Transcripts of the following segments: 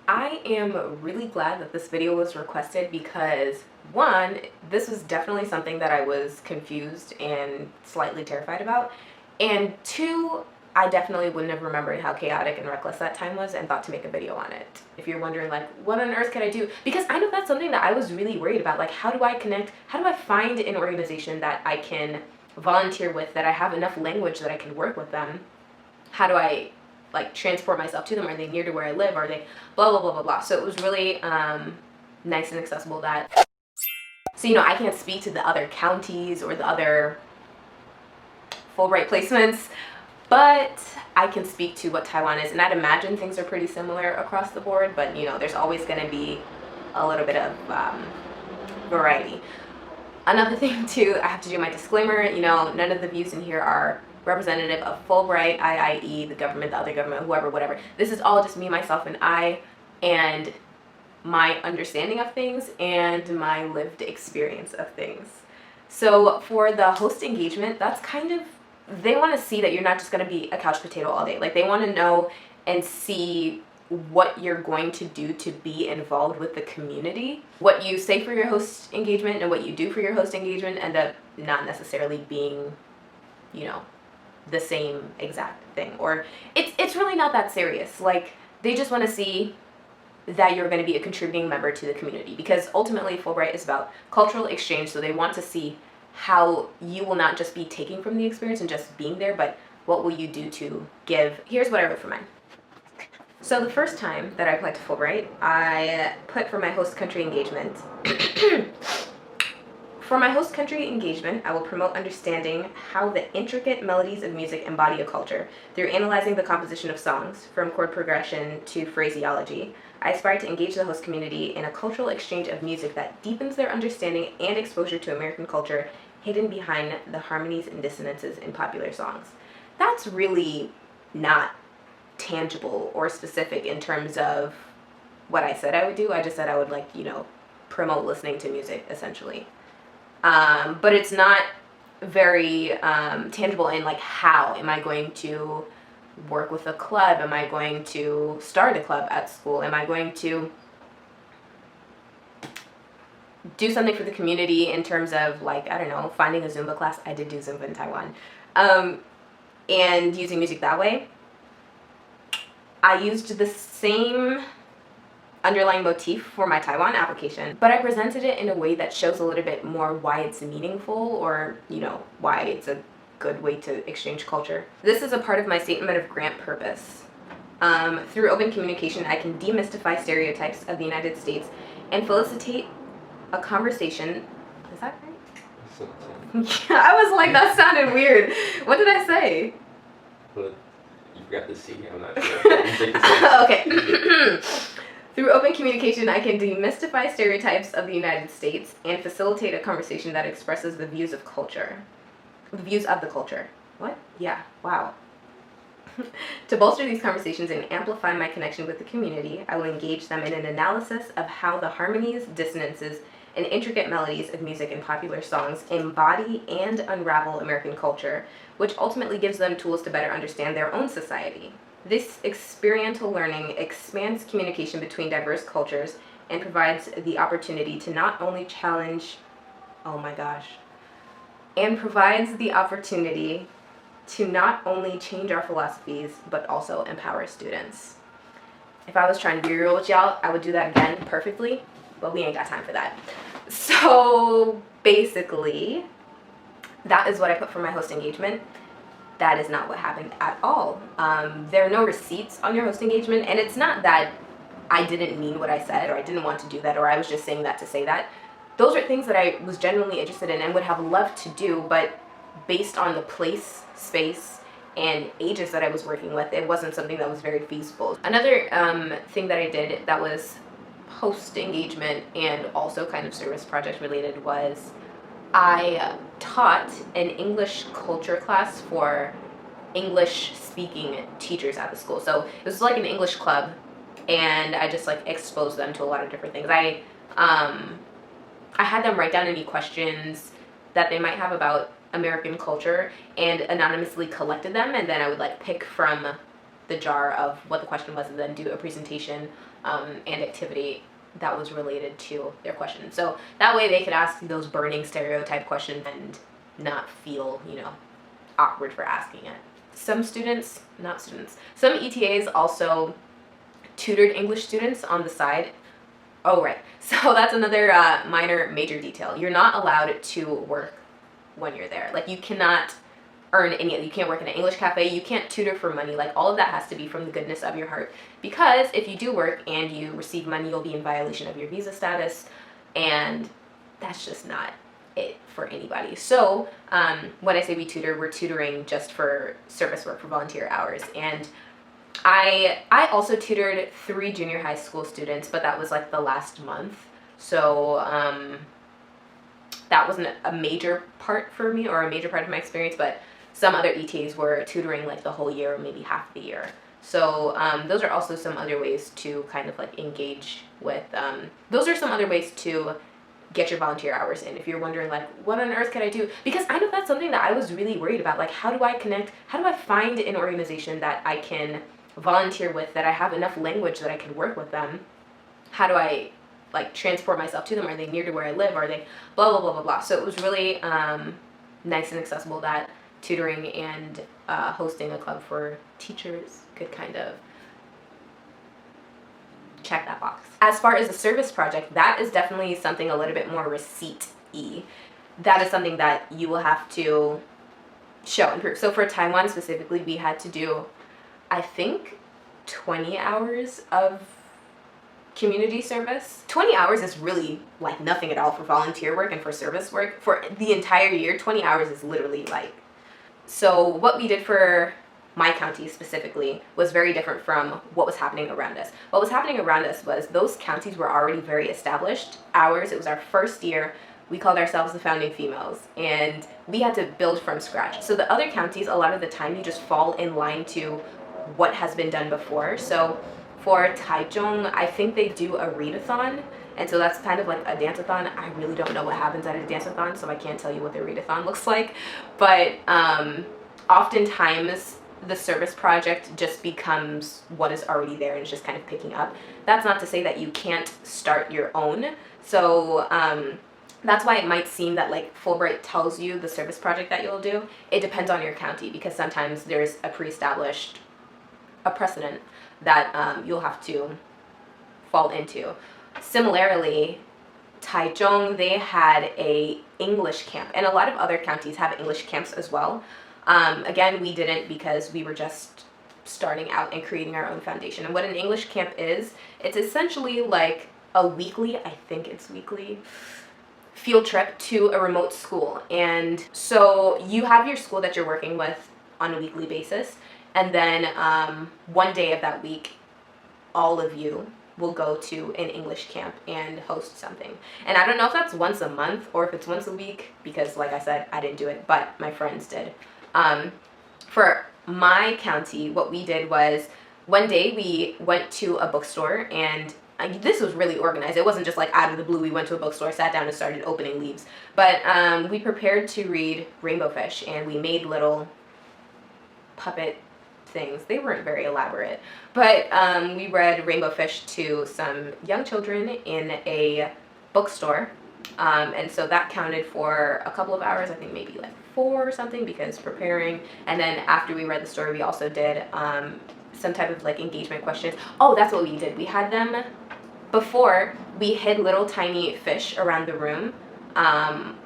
I am really glad that this video was requested because one, this was definitely something that I was confused and slightly terrified about, and two, I definitely wouldn't have remembered how chaotic and reckless that time was and thought to make a video on it. If you're wondering like, what on earth could I do? Because I know that's something that I was really worried about, like how do I connect, how do I find an organization that I can volunteer with, that I have enough language that I can work with them? How do I like transport myself to them? Are they near to where I live? Are they blah blah blah blah blah? So it was really nice and accessible that, so you know, I can't speak to the other counties or the other Fulbright placements, but I can speak to what Taiwan is, and I'd imagine things are pretty similar across the board, but you know, there's always going to be a little bit of variety. Another thing too, I have to do my disclaimer, you know, none of the views in here are representative of Fulbright, IIE, the government, the other government, whoever, whatever. This is all just me, myself, and I, and my understanding of things and my lived experience of things. So for the host engagement, that's kind of, they want to see that you're not just going to be a couch potato all day. Like they want to know and see what you're going to do to be involved with the community. What you say for your host engagement and what you do for your host engagement end up not necessarily being, you know, the same exact thing, or it's really not that serious. Like they just want to see that you're going to be a contributing member to the community, because ultimately Fulbright is about cultural exchange. So they want to see how you will not just be taking from the experience and just being there, but what will you do to give. Here's what I wrote for mine. So the first time that I applied to Fulbright, I put for my host country engagement. For my host country engagement, I will promote understanding how the intricate melodies of music embody a culture through analyzing the composition of songs, from chord progression to phraseology. I aspire to engage the host community in a cultural exchange of music that deepens their understanding and exposure to American culture hidden behind the harmonies and dissonances in popular songs. That's really not tangible or specific in terms of what I said I would do. I just said I would, like, you know, promote listening to music, essentially. But it's not very tangible in like, how am I going to work with a club? Am I going to start a club at school? Am I going to do something for the community in terms of, like, I don't know, finding a Zumba class? I did do Zumba in Taiwan. And using music that way. I used the same underlying motif for my Taiwan application, but I presented it in a way that shows a little bit more why it's meaningful, or, you know, why it's a good way to exchange culture. This is a part of my statement of grant purpose. Through open communication, I can demystify stereotypes of the United States and facilitate a conversation. Is that right? Yeah, I was like, that sounded weird. What did I say? But you forgot the C. I'm not sure. Okay. Through open communication, I can demystify stereotypes of the United States and facilitate a conversation that expresses the views of culture. The views of the culture. What? Yeah, wow. To bolster these conversations and amplify my connection with the community, I will engage them in an analysis of how the harmonies, dissonances, and intricate melodies of music and popular songs embody and unravel American culture, which ultimately gives them tools to better understand their own society. This experiential learning expands communication between diverse cultures and provides the opportunity to not only challenge, and provides the opportunity to not only change our philosophies, but also empower students. If I was trying to be real with y'all, I would do that again perfectly, but we ain't got time for that. So basically, that is what I put for my host engagement. That is not what happened at all. There are no receipts on your host engagement, and it's not that I didn't mean what I said, or I didn't want to do that, or I was just saying that to say that. Those are things that I was genuinely interested in and would have loved to do, but based on the place, space, and ages that I was working with, it wasn't something that was very feasible. Another thing that I did that was host engagement and also kind of service project related was I taught an English culture class for English speaking teachers at the school. So it was like an English club, and I just like exposed them to a lot of different things. I had them write down any questions that they might have about American culture and anonymously collected them, and then I would like pick from the jar of what the question was and then do a presentation and activity that was related to their question. So that way they could ask those burning stereotype questions and not feel, awkward for asking it. Some ETAs also tutored English students on the side. Oh, right. So that's another major detail. You're not allowed to work when you're there. Like, you cannot you can't work in an English cafe, you can't tutor for money. Like, all of that has to be from the goodness of your heart, because if you do work and you receive money, you'll be in violation of your visa status, and that's just not it for anybody. So when I say we tutor, we're tutoring just for service work, for volunteer hours. And I also tutored 3 junior high school students, but that was like the last month. So that wasn't a major part for me, or a major part of my experience, but some other ETAs were tutoring like the whole year or maybe half the year. So those are also some other ways to kind of like engage with, those are some other ways to get your volunteer hours in. If you're wondering like, what on earth can I do? Because I know that's something that I was really worried about. Like, how do I connect? How do I find an organization that I can volunteer with, that I have enough language that I can work with them? How do I like transport myself to them? Are they near to where I live? Are they blah, blah, blah, blah, blah. So it was really nice and accessible that tutoring and hosting a club for teachers could kind of check that box. As far as a service project, that is definitely something a little bit more receipt-y. That is something that you will have to show and prove. So for Taiwan specifically, we had to do, I think, 20 hours of community service. 20 hours is really like nothing at all for volunteer work and for service work. For the entire year, 20 hours is literally like... So what we did for my county specifically was very different from what was happening around us. What was happening around us was those counties were already very established. Ours, it was our first year. We called ourselves the Founding Females, and we had to build from scratch. So the other counties, a lot of the time, you just fall in line to what has been done before. So for Taichung, I think they do a readathon, and so that's kind of like a dance-a-thon. I really don't know what happens at a dance-a-thon, so I can't tell you what their readathon looks like. But oftentimes, the service project just becomes what is already there, and it's just kind of picking up. That's not to say that you can't start your own. So that's why it might seem that like Fulbright tells you the service project that you'll do. It depends on your county, because sometimes there's a pre-established precedent that you'll have to fall into. Similarly, Taichung, they had a English camp, and a lot of other counties have English camps as well. Again, we didn't, because we were just starting out and creating our own foundation. And what an English camp is, it's essentially like a weekly, I think it's weekly, field trip to a remote school. And so you have your school that you're working with on a weekly basis, and then one day of that week, all of you will go to an English camp and host something. And I don't know if that's once a month or if it's once a week, because like I said, I didn't do it, but my friends did. For my county, what we did was one day we went to a bookstore, and this was really organized. It wasn't just like out of the blue we went to a bookstore, sat down and started opening leaves. But we prepared to read Rainbow Fish, and we made little puppet things. They weren't very elaborate, but we read Rainbow Fish to some young children in a bookstore. And so that counted for a couple of hours, I think maybe like 4 or something, because preparing. And then after we read the story, we also did some type of like engagement questions. Oh, that's what we did. We had them, before we hid little tiny fish around the room.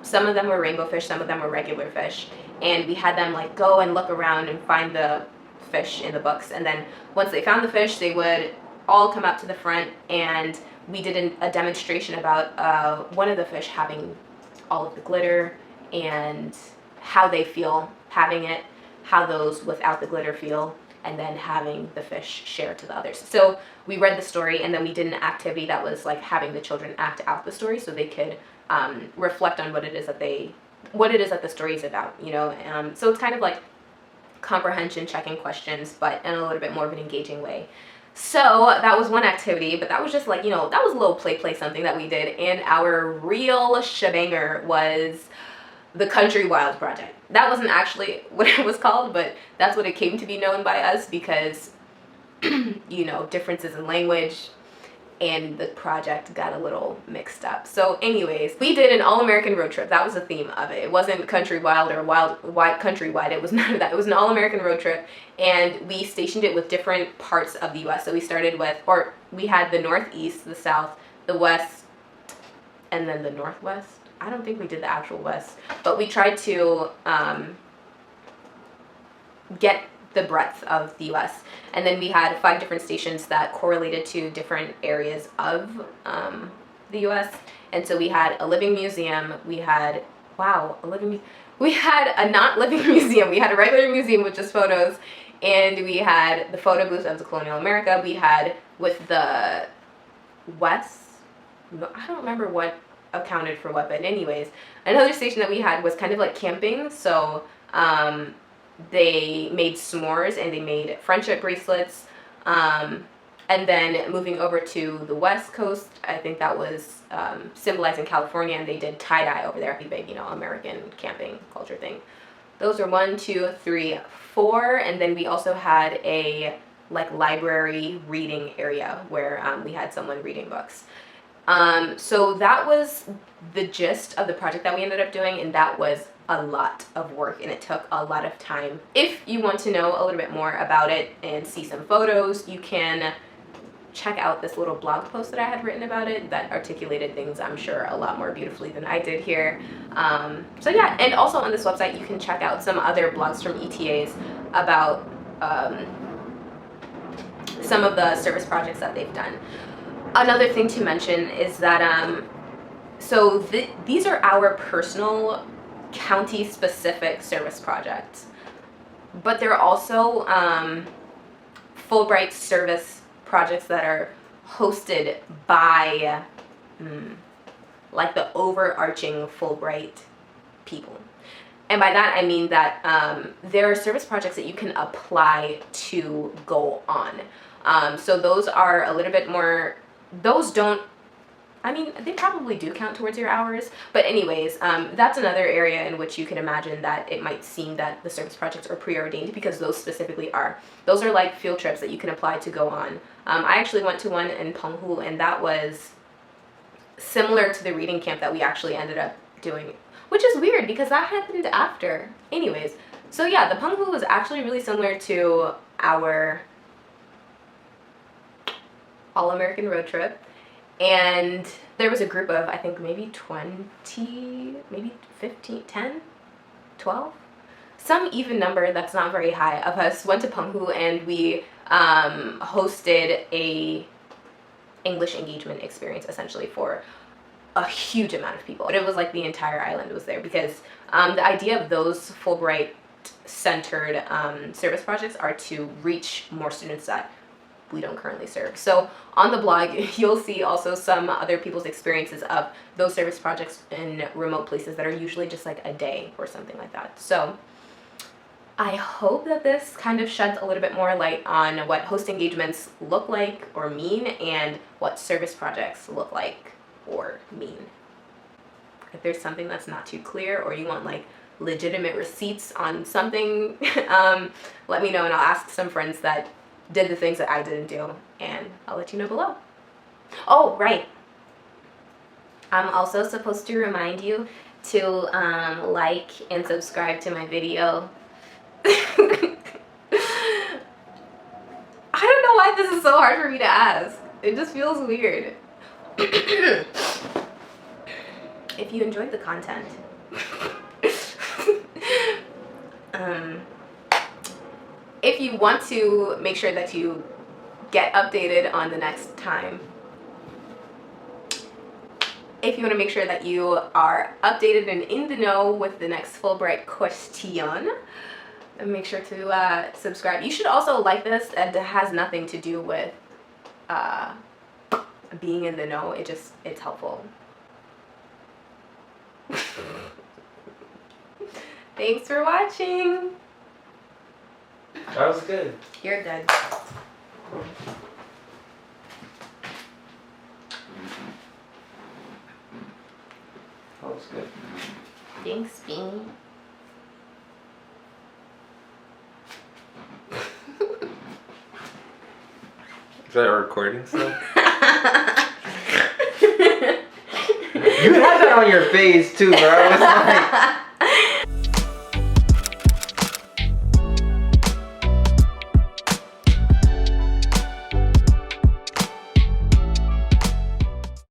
Some of them were rainbow fish, some of them were regular fish. And we had them like go and look around and find the fish in the books. And then once they found the fish, they would all come up to the front, and we did a demonstration about one of the fish having all of the glitter and how they feel having it, how those without the glitter feel, and then having the fish share to the others. So we read the story, and then we did an activity that was like having the children act out the story, so they could reflect on what it is that the story is about, you know. So it's kind of like comprehension checking questions, but in a little bit more of an engaging way. So that was one activity, but that was just like, you know, that was a little play something that we did. And our real shebanger was the Country Wild Project. That wasn't actually what it was called, but that's what it came to be known by us, because, you know, differences in language. and the project got a little mixed up. So anyways, we did an all-American road trip. That was the theme of it. It wasn't country wild or wild countrywide. It was none of that. It was an all-American road trip, and we stationed it with different parts of the US. So we started with, or we had the Northeast, the South, the West, and then the Northwest. I don't think we did the actual West, but we tried to get the breadth of the US. And then we had 5 different stations that correlated to different areas of the US. And so we had a living museum, we had, we had a not living museum, we had a regular museum with just photos, and we had the photo booth of the colonial America. We had with the West, I don't remember what accounted for what, but anyways, another station that we had was kind of like camping. So they made s'mores and they made friendship bracelets. And then moving over to the West Coast, I think that was symbolizing California, and they did tie-dye over there, big, American camping culture thing. Those are 1, 2, 3, 4, and then we also had a library reading area where we had someone reading books. So that was the gist of the project that we ended up doing, and that was a lot of work, and it took a lot of time. If you want to know a little bit more about it and see some photos, you can check out this little blog post that I had written about it that articulated things, I'm sure, a lot more beautifully than I did here. So yeah, and also on this website you can check out some other blogs from ETAs about some of the service projects that they've done. Another thing to mention is that these are our personal county-specific service projects, but there are also Fulbright service projects that are hosted by the overarching Fulbright people. And by that I mean that there are service projects that you can apply to go on. So those are a little bit more, those don't, they probably do count towards your hours, but anyways, that's another area in which you can imagine that it might seem that the service projects are preordained, because those specifically are. Those are like field trips that you can apply to go on. I actually went to one in Penghu, and that was similar to the reading camp that we actually ended up doing, which is weird because that happened after. Anyways, so yeah, the Penghu was actually really similar to our all-American road trip. And there was a group of, I think, maybe 20, maybe 15, 10, 12? Some even number that's not very high of us went to Penghu, and we hosted a English engagement experience, essentially, for a huge amount of people. But it was like the entire island was there, because the idea of those Fulbright-centered service projects are to reach more students that we don't currently serve. So on the blog, you'll see also some other people's experiences of those service projects in remote places that are usually just like a day or something like that. So I hope that this kind of sheds a little bit more light on what host engagements look like or mean, and what service projects look like or mean. If there's something that's not too clear, or you want like legitimate receipts on something, let me know, and I'll ask some friends that did the things that I didn't do, and I'll let you know below. Oh, right. I'm also supposed to remind you to like and subscribe to my video. I don't know why this is so hard for me to ask. It just feels weird. If you enjoyed the content, if you want to make sure that you get updated on the next time, if you want to make sure that you are updated and in the know with the next Fulbright question, make sure to subscribe. You should also like this, and it has nothing to do with being in the know. It's helpful. Thanks for watching. That was good. You're good. That was good. Thanks, Beanie. Is that a recording still? You had that on your face too, bro. It's like